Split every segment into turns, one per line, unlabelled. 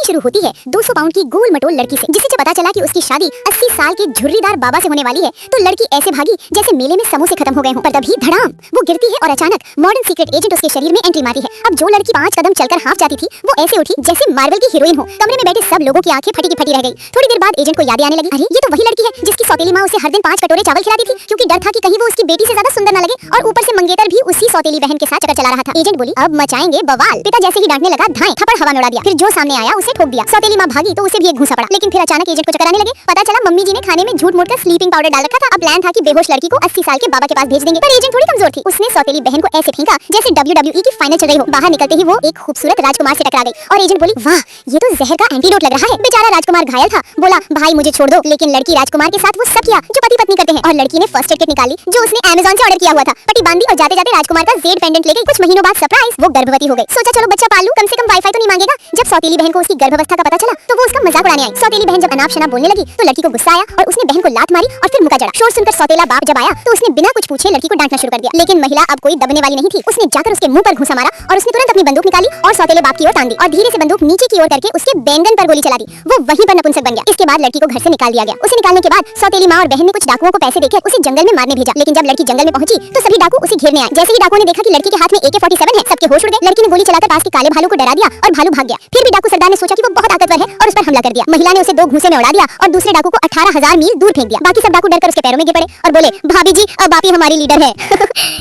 शुरू होती है 200 पाउंड की गोल मटोल लड़की से, जिसे जब पता चला कि उसकी शादी 80 साल के झुर्रीदार बाबा से होने वाली है तो लड़की ऐसे भागी जैसे मेले में समोसे खत्म हो गए हों। पर तभी धड़ाम वो गिरती है और अचानक मॉडर्न सीक्रेट एजेंट उसके शरीर में एंट्री मारती है। अब जो लड़की 5 कदम चलकर हाफ जाती थी वो ऐसे उठी जैसे मार्वल की हीरोइन हो। कमरे में बैठे सब लोगों की आंखें फटी की फटी रह गई। थोड़ी देर बाद एजेंट को याद आने लगी, अरे ये तो वही लड़की है जिसकी सौतेली माँ उसे हर दिन 5 कटोरे चावल खिलाती थी, क्योंकि डर था कि कहीं वो उसकी बेटी से ज्यादा सुंदर न लगे और ऊपर से मंगेतर भी उसी सौतेली बहन के साथ चक्कर चला रहा था। एजेंट बोली, अब मचाएंगे बवाल। पिता जैसे ही डांटने लगा, धाएं थप्पड़ हवा में उड़ा दिया। फिर जो सामने आया उसे ठोक दिया। सौतेली माँ भागी तो उसे भी एक घूंसा पड़ा, लेकिन फिर अचानक एजेंट को चक्कर आने लगे। पता चला मम्मी जी ने खाने में झूठ मूठ कर स्लीपिंग पाउडर डाल रखा था। अब प्लान था कि बेहोश लड़की को 80 साल के बाबा के पास भेज देंगे, पर एजेंट थोड़ी कमजोर थी। उसने सौतेली बहन को ऐसे फेंका जैसे WWE की फाइनल चल रही हो। बाहर निकलते ही वो एक खूबसूरत राजकुमार से टकरा गई और एजेंट बोली, वाह ये तो जहर का एंटीडोट लग रहा है। बेचारा राजकुमार घायल था, बोला भाई मुझे छोड़ दो, लेकिन लड़की राजकुमार के साथ वो सब किया जो पति पत्नी करते हैं। और लड़की ने फर्स्ट एड किट निकाली जो उसने अमेज़न से ऑर्डर किया हुआ था, पट्टी बांधी और जाते जाते राजकुमार का जेड पेंडेंट ले गई। कुछ महीनों बाद सरप्राइज वो गर्भवती हो गई। सोचा चलो बच्चा पाल लूं, कम से कम वाईफाई तो नहीं मांगेगा। जब सौतेली बहन को उसकी गर्भावस्था का पता चला तो वो उसका मजाक उड़ाने आई। सौतेली बहन जब अनाप शनाप बोलने लगी तो लड़की को गुस्सा आया और उसने बहन को लात मारी और फिर मुका जड़ा। शोर सुनकर सौतेला बाप जब आया तो उसने बिना कुछ पूछे लड़की को डांटना शुरू कर दिया, लेकिन महिला अब कोई दबने वाली नहीं थी। उसने जाकर उसके मुंह पर घूंसा मारा और उसने तुरंत अपनी बंदूक निकाली और सौतेले बाप की ओर तान दी और धीरे से बंदूक नीचे की ओर करके उसके बैंगन पर गोली चला दी। वो वहीं पर नपुंसक बन गया। इसके बाद लड़की को घर से निकाल दिया गया। उसे निकालने के बाद सौतेली माँ और बहन ने कुछ डाकुओं को पैसे देकर उसे जंगल में मारने भेजा, लेकिन जब लड़की जंगल में पहुंची तो सभी डाकू उसे घेरने आए। जैसे ही डाकुओं ने देखा कि लड़की के हाथ में AK-47 है, सबके होश उड़ गए। लड़की ने गोली चलाकर पास के काले भालू को डरा दिया और भालू भाग गया। फिर भी डाकू सरदार ने सोचा कि वो बहुत ताकतवर है और उस पर हमला कर दिया। महिला ने उसे 2 घूंसे में उड़ा दिया और दूसरे डाकू को 18,000 मील दूर फेंक दिया। बाकी सब डाकू डरकर उसके पैरों में गिर पड़े और बोले, भाभी जी अब आप ही हमारी लीडर है।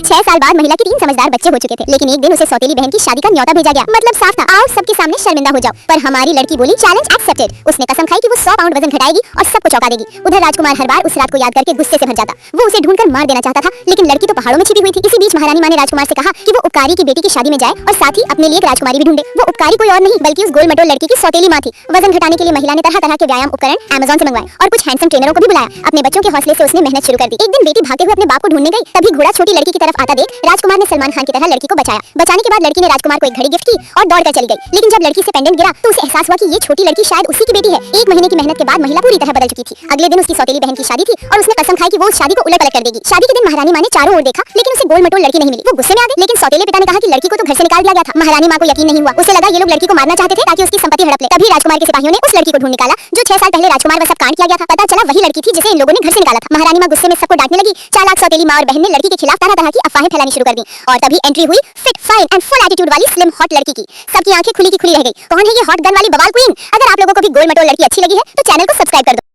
6 साल बाद महिला के 3 समझदार बच्चे हो चुके थे, लेकिन एक दिन उसे सौतेली बहन की शादी का न्योता भेजा गया। मतलब साफ था, आओ सबके सामने शर्मिंदा हो जाओ। पर हमारी लड़की बोली, चैलेंज एक्सेप्टेड। उसने कसम खाई कि वो 100 पाउंड वजन घटाएगी और सबको चौंका देगी। उधर राजकुमार हर बार उस रात को याद करके गुस्से से भर जाता। वो उसे ढूंढकर मार देना चाहता था, लेकिन लड़की तो पहाड़ों में छिपी हुई थी। इसी बीच महारानी माँ ने राजकुमार से कहा कि वो उपकारी की बेटी की शादी में जाए और साथ ही अपने लिए एक राजकुमारी भी ढूंढे। वो उपकारी कोई और नहीं बल्कि उस गोल मटोल लड़की की सौतेली माँ थी। वजन घटाने के लिए महिला ने तरह तरह के व्यायाम उपकरण अमेज़न से मंगवाए और कुछ हैंडसम ट्रेनरों को भी बुलाया। अपने बच्चों के हौसले से उसने मेहनत शुरू कर दी। एक दिन बेटी भागते हुए अपने बाप को ढूंढने गई, तभी घोड़ा छोटी लड़की की तरफ आता देख राजकुमार ने सलमान खान की तरह लड़की को बचाया। बचाने के बाद लड़की ने राजकुमार को एक घड़ी गिफ्ट की और दौड़कर चली गई। लेकिन जब लड़की से पेंडेंट गिरा तो उसे एहसास हुआ कि ये छोटी लड़की शायद उसी की बेटी है। 1 महीने की मेहनत के बाद महिला पूरी तरह बदल चुकी थी। अगले दिन उसकी सौतेली बहन की शादी थी और उसने कसम खाई कि वो उस शादी को उलट पलट कर देगी। शादी के दिन महारानी माँ ने चारों ओर देखा, लेकिन उसे गोल मटोल लड़की नहीं मिली। वो गुस्से में आ गई, लेकिन सौतेले पिता ने कहा कि लड़की को तो घर से निकाल दिया गया था। महारानी माँ को यकीन नहीं हुआ। उसे लगा ये लोग लड़की को मारना चाहते थे ताकि उसकी संपत्ति हड़प ले। तभी राजकुमार के सिपाहियों ने उस लड़की को ढूंढ निकाला जो 6 साल पहले राजकुमार वह सब कांड किया गया था। पता चला वही लड़की थी जिसे इन लोगों ने घर से निकाला था। महारानी माँ गुस्से में सबको डांटने लगी। चालाक सौतेली माँ और बहन ने लड़की के खिलाफ तरह तरह की अफवाहें फैलानी शुरू कर दी और तभी एंट्री हुई fit fine and full attitude वाली स्लिम हॉट लड़की की। सबकी आंखें खुली की खुली रह गई। कौन है ये हॉट गन वाली बवाल क्वीन? अगर आप लोगों को भी गोल मटोल लड़की अच्छी लगी है तो चैनल को सब्सक्राइब कर दो।